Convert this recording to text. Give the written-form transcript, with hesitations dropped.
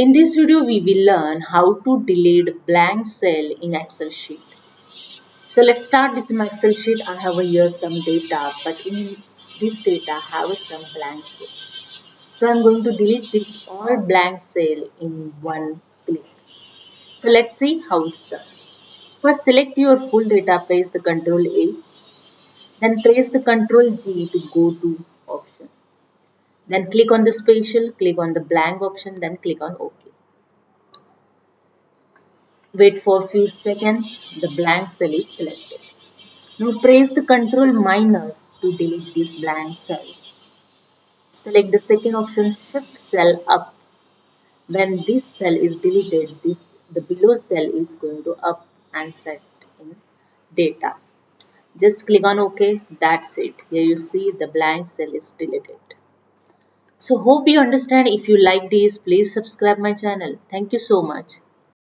In this video, we will learn how to delete blank cell in Excel sheet. So let's start this in my Excel sheet. I have here some data, but in this data I have some blank cell. So I'm going to delete this all blank cell in one click. So let's see how it's done. First, select your full data, press the Ctrl A, then press the Ctrl G to go to option. Then click on the spatial, click on the blank option, then click on OK. Wait for a few seconds, the blank cell is selected. Now press the Ctrl minus to delete this blank cell. Select the second option, shift cell up. When this cell is deleted, the below cell is going to up and set in data. Just click on OK, that's it. Here you see the blank cell is deleted. So hope you understand. If you like this, please subscribe my channel. Thank you so much.